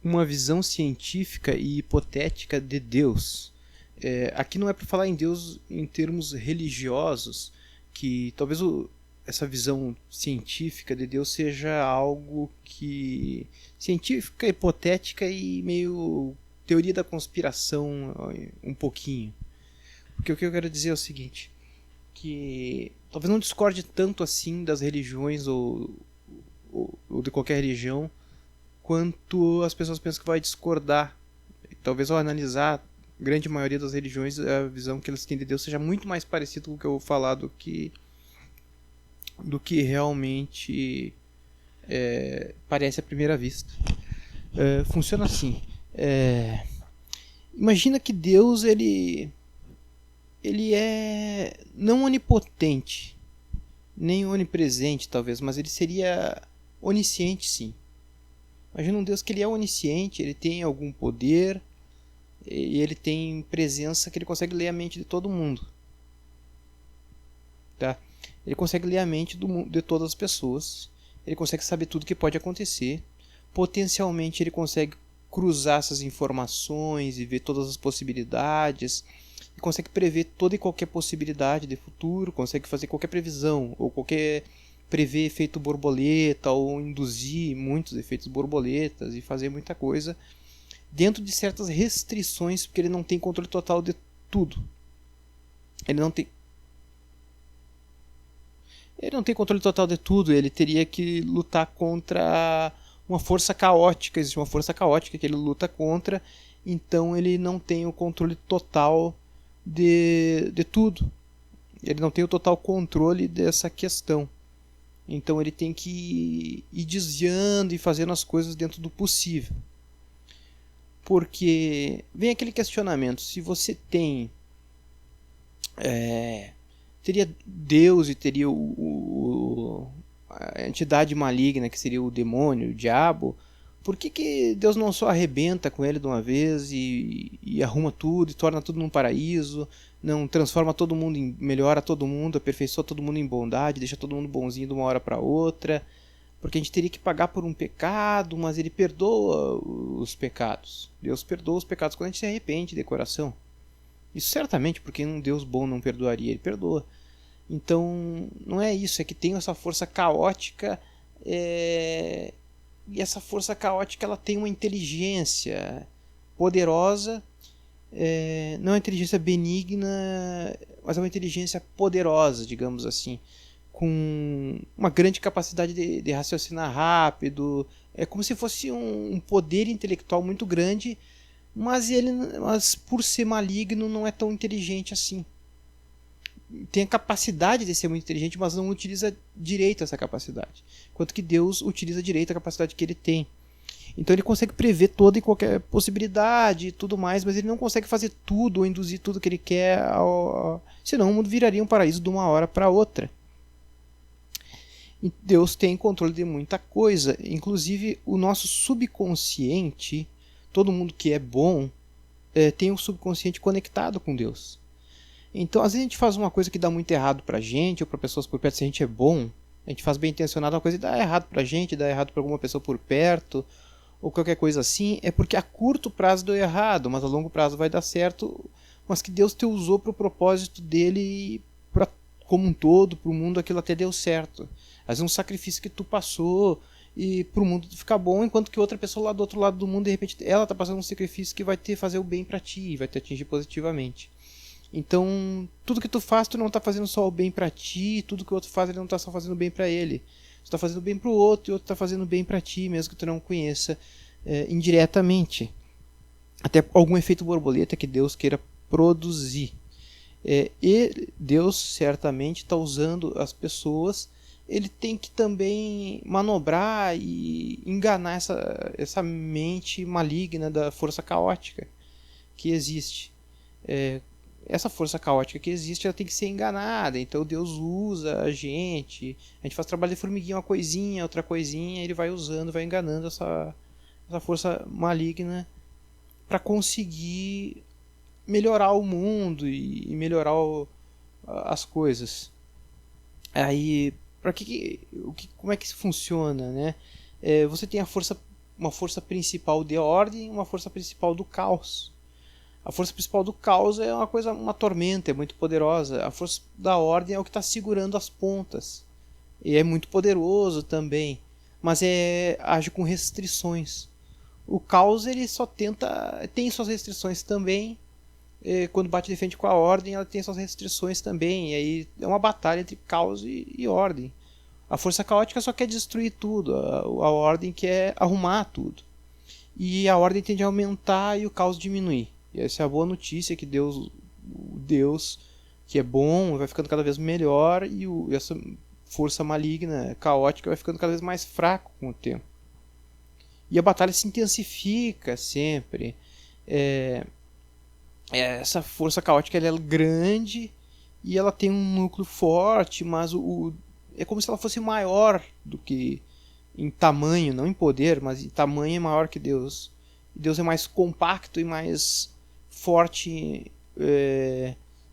uma visão científica e hipotética de Deus. Aqui não é para falar em Deus em termos religiosos, que talvez essa visão científica de Deus seja algo que científica, hipotética e meio teoria da conspiração um pouquinho. Porque o que eu quero dizer é o seguinte, que talvez não discorde tanto assim das religiões ou de qualquer religião, quanto as pessoas pensam que vai discordar. Talvez ao analisar a grande maioria das religiões, a visão que eles têm de Deus seja muito mais parecida com o que eu vou falar do que realmente parece à primeira vista. Funciona assim. Imagina que Deus ele é não onipotente, nem onipresente talvez, mas ele seria onisciente, sim. Imagina um Deus que ele é onisciente, ele tem algum poder e ele tem presença que ele consegue ler a mente de todo mundo. Tá? Ele consegue ler a mente de todas as pessoas, ele consegue saber tudo que pode acontecer, potencialmente ele consegue cruzar essas informações e ver todas as possibilidades, e consegue prever toda e qualquer possibilidade de futuro, consegue fazer qualquer previsão, ou prever efeito borboleta, ou induzir muitos efeitos borboletas, e fazer muita coisa, dentro de certas restrições, porque ele não tem controle total de tudo. Ele não tem controle total de tudo, ele teria que lutar contra uma força caótica, existe uma força caótica que ele luta contra, então ele não tem o controle total de tudo. Ele não tem o total controle dessa questão. Então ele tem que ir desviando e fazendo as coisas dentro do possível. Porque vem aquele questionamento, se você teria Deus e teria a entidade maligna, que seria o demônio, o diabo, por que Deus não só arrebenta com ele de uma vez e arruma tudo, e torna tudo num paraíso, não transforma todo mundo, melhora todo mundo, aperfeiçoa todo mundo em bondade, deixa todo mundo bonzinho de uma hora para outra? Porque a gente teria que pagar por um pecado, mas ele perdoa os pecados. Deus perdoa os pecados quando a gente se arrepende de coração. Isso certamente, porque um Deus bom não perdoaria, ele perdoa. Então, não é isso, é que tem essa força caótica, e essa força caótica ela tem uma inteligência poderosa, não é uma inteligência benigna, mas é uma inteligência poderosa, digamos assim, com uma grande capacidade de raciocinar rápido. É como se fosse um poder intelectual muito grande, mas por ser maligno não é tão inteligente assim. Tem a capacidade de ser muito inteligente, mas não utiliza direito essa capacidade, enquanto que Deus utiliza direito a capacidade que ele tem. Então ele consegue prever toda e qualquer possibilidade e tudo mais, mas ele não consegue fazer tudo ou induzir tudo que ele quer, senão o mundo viraria um paraíso de uma hora para outra. E Deus tem controle de muita coisa, inclusive o nosso subconsciente. Todo mundo que é bom tem o subconsciente conectado com Deus. Então, às vezes a gente faz uma coisa que dá muito errado pra gente, ou pra pessoas por perto, se a gente é bom, a gente faz bem intencionado uma coisa e dá errado pra gente, dá errado pra alguma pessoa por perto, ou qualquer coisa assim, é porque a curto prazo deu errado, mas a longo prazo vai dar certo, mas que Deus te usou pro propósito dele, como um todo, pro mundo, aquilo até deu certo. Às vezes um sacrifício que tu passou e pro mundo ficar bom, enquanto que outra pessoa lá do outro lado do mundo, de repente, ela tá passando um sacrifício que vai fazer o bem pra ti, vai te atingir positivamente. Então, tudo que tu faz, tu não tá fazendo só o bem pra ti, tudo que o outro faz, ele não tá só fazendo bem pra ele. Tu tá fazendo bem pro outro e o outro tá fazendo bem pra ti, mesmo que tu não conheça indiretamente. Até algum efeito borboleta que Deus queira produzir. E Deus certamente está usando as pessoas, ele tem que também manobrar e enganar essa mente maligna da força caótica que existe. Essa força caótica que existe, ela tem que ser enganada. Então Deus usa a gente faz trabalho de formiguinha, uma coisinha, outra coisinha, ele vai usando, vai enganando essa força maligna para conseguir melhorar o mundo e melhorar as coisas. Aí, como é que isso funciona, né? Você tem a força uma força principal de ordem e uma força principal do caos. A força principal do caos é uma tormenta, é muito poderosa. A força da ordem é o que está segurando as pontas. E é muito poderoso também, mas age com restrições. O caos ele só tem suas restrições também. Quando bate de frente com a ordem, ela tem suas restrições também. E aí é uma batalha entre caos e ordem. A força caótica só quer destruir tudo, a ordem quer arrumar tudo. E a ordem tende a aumentar e o caos diminuir. E essa é a boa notícia, que Deus que é bom, vai ficando cada vez melhor, e essa força maligna, caótica, vai ficando cada vez mais fraco com o tempo. E a batalha se intensifica sempre. Essa força caótica ela é grande e ela tem um núcleo forte, mas é como se ela fosse maior do que em tamanho, não em poder, mas em tamanho é maior que Deus. Deus é mais compacto e mais forte,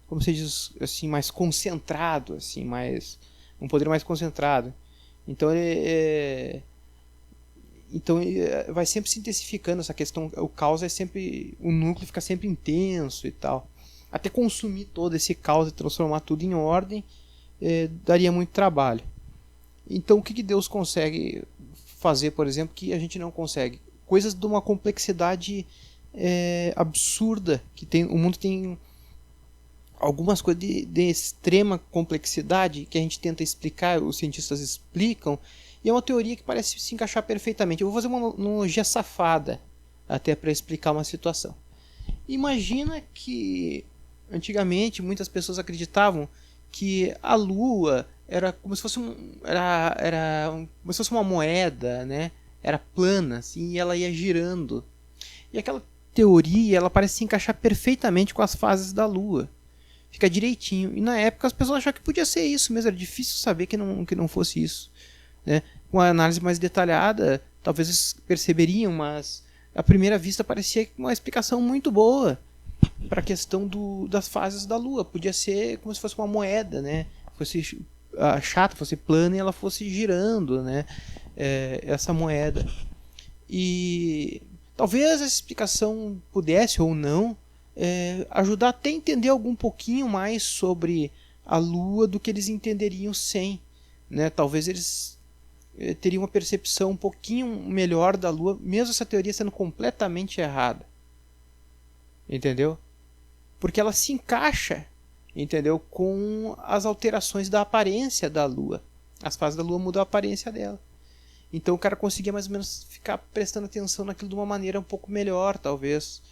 como se diz assim, mais concentrado, assim, um poder mais concentrado. Então vai sempre se intensificando essa questão. O caos o núcleo fica sempre intenso e tal, até consumir todo esse caos e transformar tudo em ordem. Daria muito trabalho. Então o que Deus consegue fazer, por exemplo, que a gente não consegue? Coisas de uma complexidade absurda. O mundo tem algumas coisas de extrema complexidade que a gente tenta explicar, os cientistas explicam, e é uma teoria que parece se encaixar perfeitamente. Eu vou fazer uma analogia safada até para explicar uma situação. Imagina que antigamente muitas pessoas acreditavam que a Lua era como se fosse como se fosse uma moeda, né? Era plana, assim, e ela ia girando. E aquela teoria, ela parece se encaixar perfeitamente com as fases da Lua. Fica direitinho. E na época as pessoas achavam que podia ser isso mesmo. Era difícil saber que não fosse isso, né? Com a análise mais detalhada, talvez eles perceberiam, mas à primeira vista parecia uma explicação muito boa para a questão das fases da Lua. Podia ser como se fosse uma moeda, né? Fosse chata, fosse plana e ela fosse girando, né? Essa moeda. E talvez essa explicação pudesse ou não ajudar até a entender algum pouquinho mais sobre a Lua do que eles entenderiam sem, né? Talvez eles teriam uma percepção um pouquinho melhor da Lua, mesmo essa teoria sendo completamente errada. Entendeu? Porque ela se encaixa, entendeu, com as alterações da aparência da Lua. As fases da Lua mudam a aparência dela. Então o cara conseguia mais ou menos ficar prestando atenção naquilo de uma maneira um pouco melhor, talvez,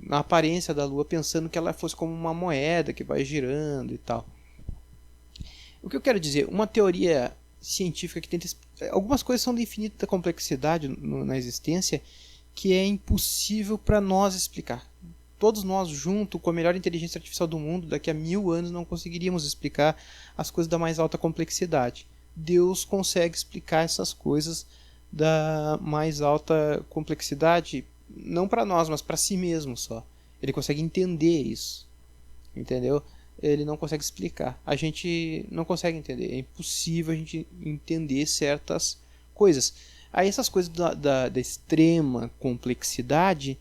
na aparência da Lua, pensando que ela fosse como uma moeda que vai girando e tal. O que eu quero dizer? Uma teoria científica que tenta... Algumas coisas são de infinita complexidade na existência que é impossível para nós explicar. Todos nós, junto com a melhor inteligência artificial do mundo, daqui a 1000 anos não conseguiríamos explicar as coisas da mais alta complexidade. Deus consegue explicar essas coisas da mais alta complexidade, não para nós, mas para si mesmo só. Ele consegue entender isso, entendeu? Ele não consegue explicar. A gente não consegue entender. É impossível a gente entender certas coisas. Aí essas coisas da extrema complexidade,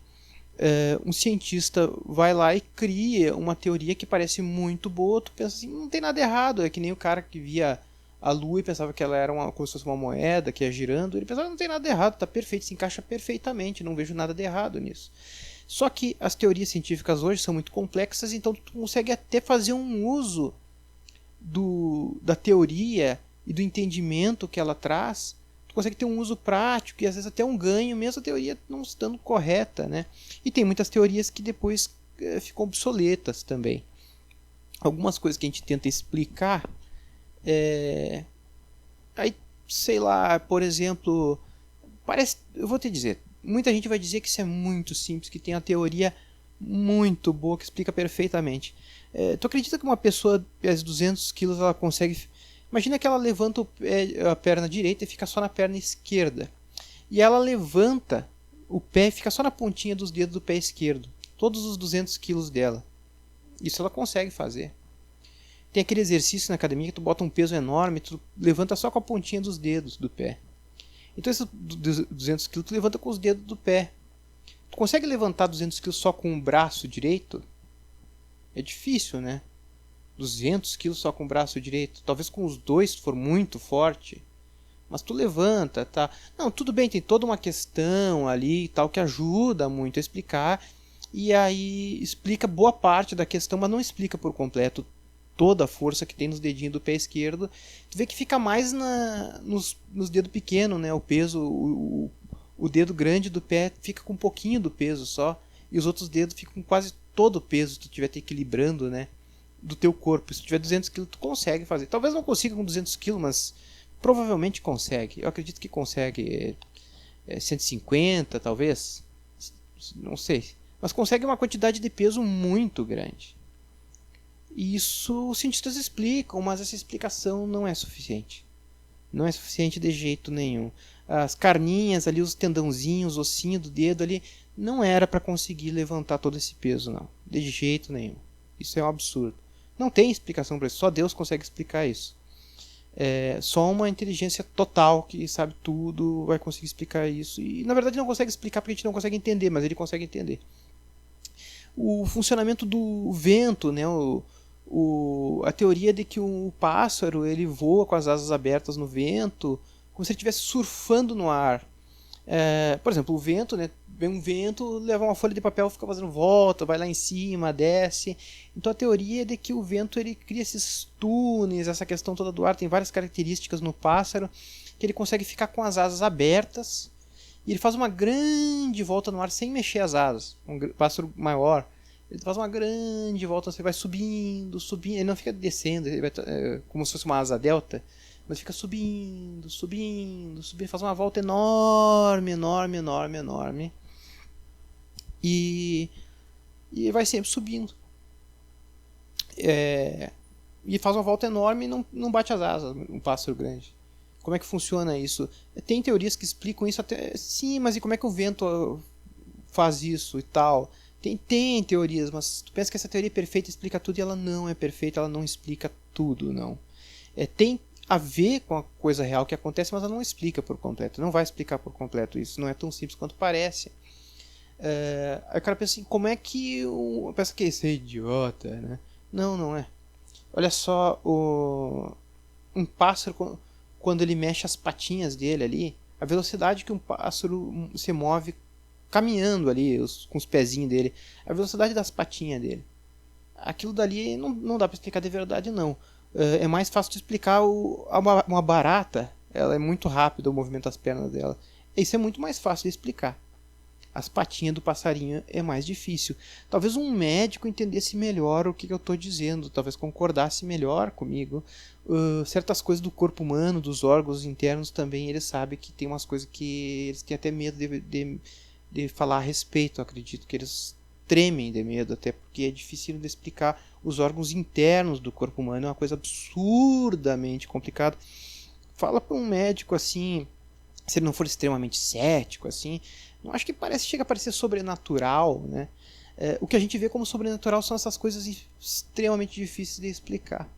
um cientista vai lá e cria uma teoria que parece muito boa. Tu pensa assim, não tem nada errado. É que nem o cara que via a Lua e pensava que ela era como se fosse uma moeda que ia girando. Ele pensava, não tem nada errado, está perfeito, se encaixa perfeitamente, não vejo nada de errado nisso. Só que as teorias científicas hoje são muito complexas, então tu consegue até fazer um uso da teoria e do entendimento que ela traz. Tu consegue ter um uso prático e às vezes até um ganho, mesmo a teoria não estando correta, né? E tem muitas teorias que depois ficam obsoletas também. Algumas coisas que a gente tenta explicar, aí, sei lá, por exemplo, eu vou te dizer, muita gente vai dizer que isso é muito simples, que tem a teoria muito boa que explica perfeitamente. Tu acredita que uma pessoa pesa 200 quilos, ela consegue... Imagina que ela levanta a perna direita e fica só na perna esquerda. E ela levanta o pé e fica só na pontinha dos dedos do pé esquerdo. Todos os 200 quilos dela. Isso ela consegue fazer. Tem aquele exercício na academia que tu bota um peso enorme, tu levanta só com a pontinha dos dedos do pé. Então esses 200 kg tu levanta com os dedos do pé. Tu consegue levantar 200 kg só com o braço direito? É difícil, né? 200 kg só com o braço direito. Talvez com os dois, se for muito forte. Mas tu levanta, tá? Não, tudo bem, tem toda uma questão ali e tal que ajuda muito a explicar. E aí explica boa parte da questão, mas não explica por completo toda a força que tem nos dedinhos do pé esquerdo. Tu vê que fica mais nos dedos pequenos, né? O peso, o dedo grande do pé fica com um pouquinho do peso só. E os outros dedos ficam com quase todo o peso, se tu estiver te equilibrando, né? Do teu corpo. Se tu tiver 200 kg, tu consegue fazer. Talvez não consiga com 200 kg, mas provavelmente consegue. Eu acredito que consegue 150, talvez. Não sei. Mas consegue uma quantidade de peso muito grande. E isso os cientistas explicam, mas essa explicação não é suficiente. Não é suficiente de jeito nenhum. As carninhas ali, os tendãozinhos, os ossinhos do dedo ali, não era para conseguir levantar todo esse peso, não. De jeito nenhum. Isso é um absurdo. Não tem explicação para isso. Só Deus consegue explicar isso. Só uma inteligência total que sabe tudo vai conseguir explicar isso. E na verdade não consegue explicar porque a gente não consegue entender, mas ele consegue entender. O funcionamento do vento, né? A teoria de que o pássaro ele voa com as asas abertas no vento, como se ele estivesse surfando no ar. Por exemplo, o vento, né? Vem um vento, leva uma folha de papel, fica fazendo volta, vai lá em cima, desce. Então a teoria é de que o vento ele cria esses túneis, essa questão toda do ar, tem várias características no pássaro, que ele consegue ficar com as asas abertas, e ele faz uma grande volta no ar sem mexer as asas. Um pássaro maior, ele faz uma grande volta, você vai subindo, subindo, ele não fica descendo, ele vai, como se fosse uma asa delta, mas fica subindo, subindo, subindo, faz uma volta enorme, enorme, enorme, enorme. E vai sempre subindo. E faz uma volta enorme e não bate as asas, um pássaro grande. Como é que funciona isso? Tem teorias que explicam isso até. Sim, mas e como é que o vento faz isso e tal? Tem teorias, mas tu pensa que essa teoria é perfeita, explica tudo, e ela não é perfeita, ela não explica tudo, não. Tem a ver com a coisa real que acontece, mas ela não explica por completo, não vai explicar por completo isso, não é tão simples quanto parece. Aí o cara pensa assim, como é que eu penso que isso é idiota, né? Não é. Olha só, um pássaro, quando ele mexe as patinhas dele ali, a velocidade que um pássaro se move caminhando ali, com os pezinhos dele, a velocidade das patinhas dele. Aquilo dali não dá para explicar de verdade, não. É mais fácil de explicar uma barata, ela é muito rápida o movimento das pernas dela. Isso é muito mais fácil de explicar. As patinhas do passarinho é mais difícil. Talvez um médico entendesse melhor o que eu estou dizendo, talvez concordasse melhor comigo. Certas coisas do corpo humano, dos órgãos internos também, ele sabe que tem umas coisas que eles têm até medo de falar a respeito. Eu acredito que eles tremem de medo, até porque é difícil de explicar os órgãos internos do corpo humano, é uma coisa absurdamente complicada. Fala para um médico assim, se ele não for extremamente cético assim, não acho que chega a parecer sobrenatural, né? O que a gente vê como sobrenatural são essas coisas extremamente difíceis de explicar,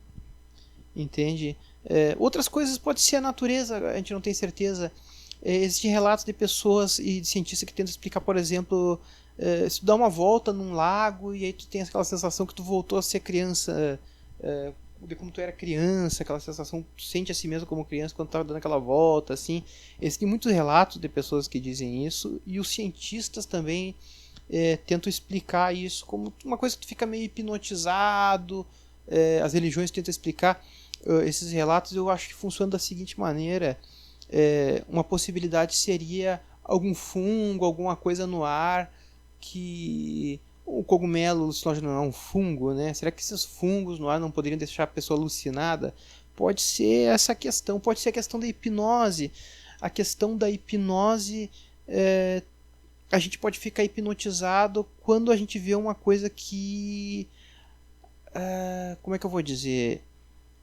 entende? Outras coisas pode ser a natureza, a gente não tem certeza. Existem relatos de pessoas e de cientistas que tentam explicar, por exemplo, se tu dá uma volta num lago e aí tu tem aquela sensação que tu voltou a ser criança, de como tu era criança, aquela sensação que tu sente a si mesmo como criança quando estava dando aquela volta, assim. Existem muitos relatos de pessoas que dizem isso, e os cientistas também tentam explicar isso como uma coisa que tu fica meio hipnotizado. As religiões tentam explicar esses relatos. Eu acho que funciona da seguinte maneira: uma possibilidade seria algum fungo, alguma coisa no ar que... O cogumelo alucinógeno não é um fungo, né? Será que esses fungos no ar não poderiam deixar a pessoa alucinada? Pode ser essa questão, pode ser a questão da hipnose. A questão da hipnose, a gente pode ficar hipnotizado quando a gente vê uma coisa que... como é que eu vou dizer?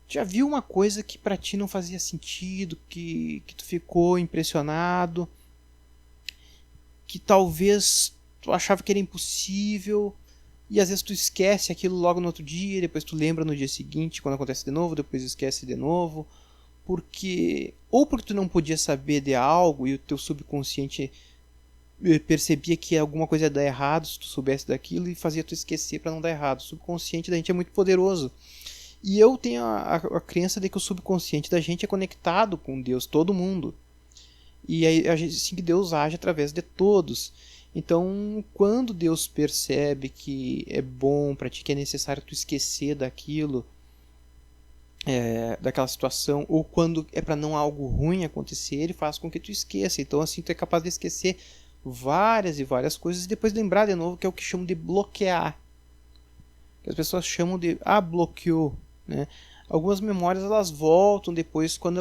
Já viu uma coisa que pra ti não fazia sentido, que tu ficou impressionado, que talvez tu achava que era impossível, e às vezes tu esquece aquilo logo no outro dia, depois tu lembra no dia seguinte, quando acontece de novo, depois esquece de novo. porque tu não podia saber de algo e o teu subconsciente percebia que alguma coisa ia dar errado se tu soubesse daquilo e fazia tu esquecer para não dar errado. O subconsciente da gente é muito poderoso. E eu tenho a crença de que o subconsciente da gente é conectado com Deus, todo mundo. E aí, assim que Deus age através de todos. Então, quando Deus percebe que é bom para ti, que é necessário tu esquecer daquilo, daquela situação, ou quando é para não algo ruim acontecer, ele faz com que tu esqueça. Então, assim, tu é capaz de esquecer várias e várias coisas e depois lembrar de novo, que é o que chamam de bloquear. Que as pessoas chamam de bloqueou, né? Algumas memórias elas voltam depois quando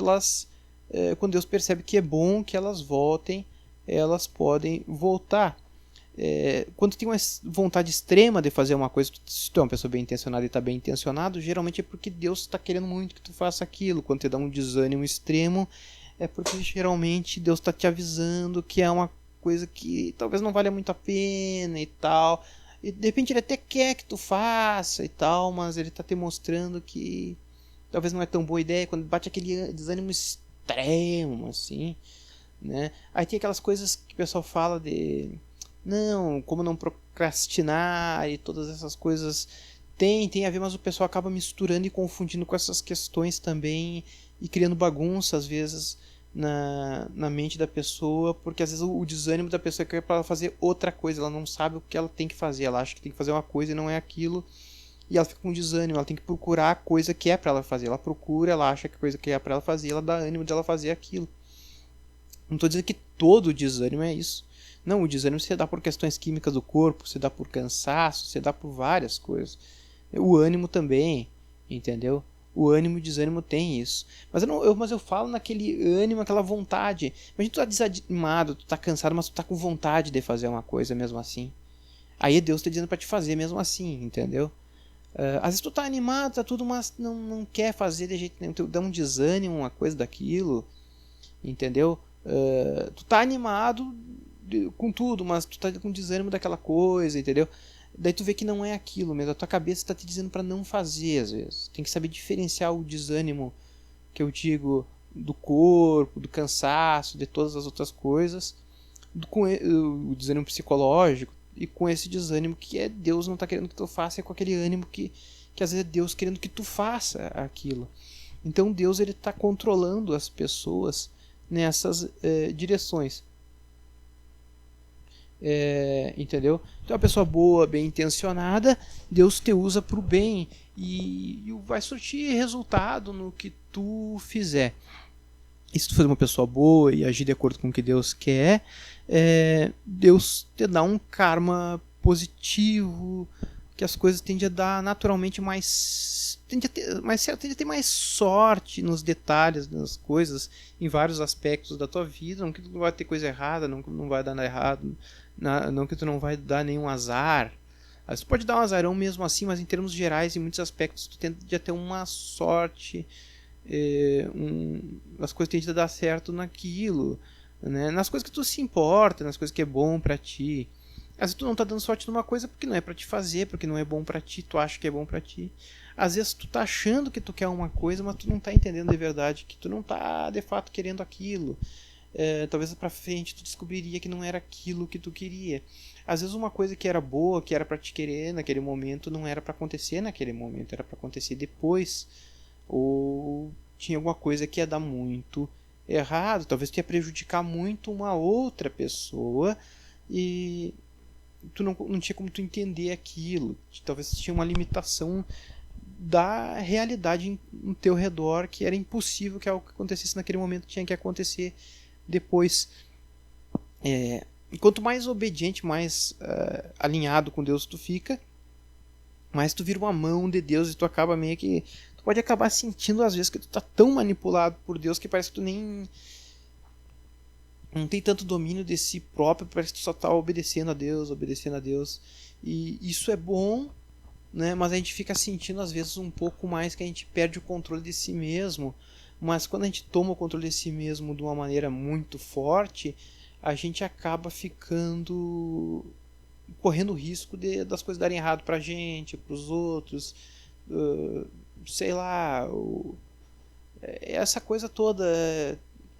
Deus percebe que é bom que elas voltem, elas podem voltar. Quando tem uma vontade extrema de fazer uma coisa, se tu é uma pessoa bem intencionada e está bem intencionado, geralmente é porque Deus está querendo muito que tu faça aquilo. Quando te dá um desânimo extremo, é porque geralmente Deus está te avisando que é uma coisa que talvez não valha muito a pena e tal. E de repente ele até quer que tu faça e tal, mas ele está te mostrando que talvez não é tão boa ideia. Quando bate aquele desânimo extremo, assim, né? Aí tem aquelas coisas que o pessoal fala de não, como não procrastinar e todas essas coisas. Tem a ver, mas o pessoal acaba misturando e confundindo com essas questões também e criando bagunça às vezes na mente da pessoa, porque às vezes o desânimo da pessoa é para ela fazer outra coisa, ela não sabe o que ela tem que fazer, ela acha que tem que fazer uma coisa e não é aquilo, e ela fica com desânimo, ela tem que procurar a coisa que é para ela fazer, ela procura, ela acha que a coisa que é para ela fazer, ela dá ânimo de ela fazer aquilo. Não estou dizendo que todo desânimo é isso. Não, o desânimo se dá por questões químicas do corpo, se dá por cansaço, se dá por várias coisas. O ânimo também, entendeu? O ânimo e o desânimo tem isso. Mas eu falo naquele ânimo, aquela vontade. Imagina tu tá desanimado, tu tá cansado, mas tu tá com vontade de fazer uma coisa mesmo assim. Aí é Deus tá dizendo pra te fazer mesmo assim, entendeu? Às vezes tu tá animado, tá tudo, mas não quer fazer de jeito nenhum. Tu dá um desânimo, uma coisa daquilo, entendeu? Tu tá animado com tudo, mas tu tá com desânimo daquela coisa, entendeu? Daí tu vê que não é aquilo mesmo, a tua cabeça tá te dizendo para não fazer às vezes. Tem que saber diferenciar o desânimo que eu digo do corpo, do cansaço, de todas as outras coisas, com o desânimo psicológico e com esse desânimo que é Deus não tá querendo que tu faça, é com aquele ânimo que às vezes é Deus querendo que tu faça aquilo. Então Deus ele tá controlando as pessoas nessas direções. Entendeu? Então, uma pessoa boa, bem intencionada, Deus te usa para o bem e vai surtir resultado no que tu fizer. E se tu for uma pessoa boa e agir de acordo com o que Deus quer, Deus te dá um karma positivo, que as coisas tendem a dar naturalmente mais. Tende a ter mais sorte nos detalhes das coisas, em vários aspectos da tua vida. Não que tu não vai ter coisa errada, não vai dar nada errado, não que tu não vai dar nenhum azar. Você pode dar um azarão mesmo assim, mas em termos gerais, em muitos aspectos, tu tende a ter uma sorte. As coisas tendem a dar certo naquilo, né? Nas coisas que tu se importa, nas coisas que é bom pra ti. Às vezes tu não tá dando sorte numa coisa porque não é pra te fazer, porque não é bom pra ti, tu acha que é bom pra ti. Às vezes tu tá achando que tu quer uma coisa, mas tu não tá entendendo de verdade que tu não tá de fato querendo aquilo. Talvez pra frente tu descobriria que não era aquilo que tu queria. Às vezes uma coisa que era boa, que era pra te querer naquele momento, não era pra acontecer naquele momento, era pra acontecer depois. Ou tinha alguma coisa que ia dar muito errado, talvez tu ia prejudicar muito uma outra pessoa e tu não tinha como tu entender aquilo. Talvez tinha uma limitação da realidade no teu redor, que era impossível que algo que acontecesse naquele momento tinha que acontecer depois. Quanto mais obediente, mais alinhado com Deus tu fica, mais tu vira uma mão de Deus e tu acaba meio que... Tu pode acabar sentindo às vezes que tu tá tão manipulado por Deus que parece que tu nem... não tem tanto domínio de si próprio, parece que tu só tá obedecendo a Deus. E isso é bom, né? Mas a gente fica sentindo às vezes um pouco mais que a gente perde o controle de si mesmo. Mas quando a gente toma o controle de si mesmo de uma maneira muito forte, a gente acaba correndo o risco das coisas darem errado pra gente, pros outros, sei lá, essa coisa toda,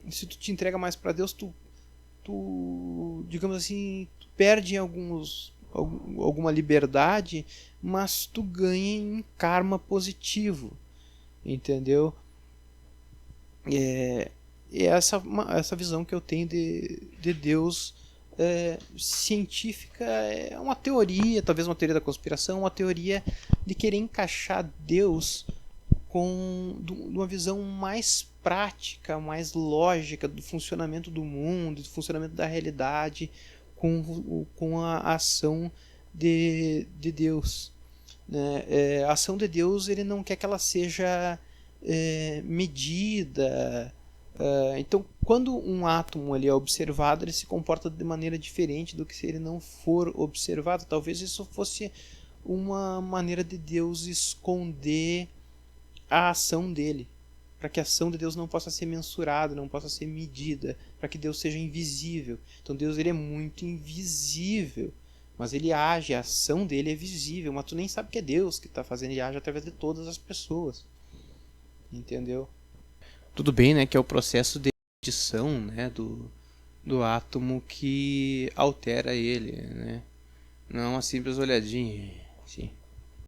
se tu te entrega mais para Deus, digamos assim, tu perde alguma liberdade, mas tu ganha em karma positivo, entendeu? E essa visão que eu tenho de Deus científica é uma teoria, talvez uma teoria da conspiração, uma teoria de querer encaixar Deus com uma visão mais prática, mais lógica do funcionamento do mundo, do funcionamento da realidade, com a ação de Deus. Né? A ação de Deus, ele não quer que ela seja medida. Então, quando um átomo ele é observado, ele se comporta de maneira diferente do que se ele não for observado. Talvez isso fosse uma maneira de Deus esconder a ação dele, para que a ação de Deus não possa ser mensurada, não possa ser medida, para que Deus seja invisível. Então Deus ele é muito invisível, mas ele age, a ação dele é visível, mas tu nem sabe que é Deus que está fazendo, e age através de todas as pessoas. Entendeu? Tudo bem, né, que é o processo de edição, né, do átomo que altera ele, né? Não é uma simples olhadinha, sim.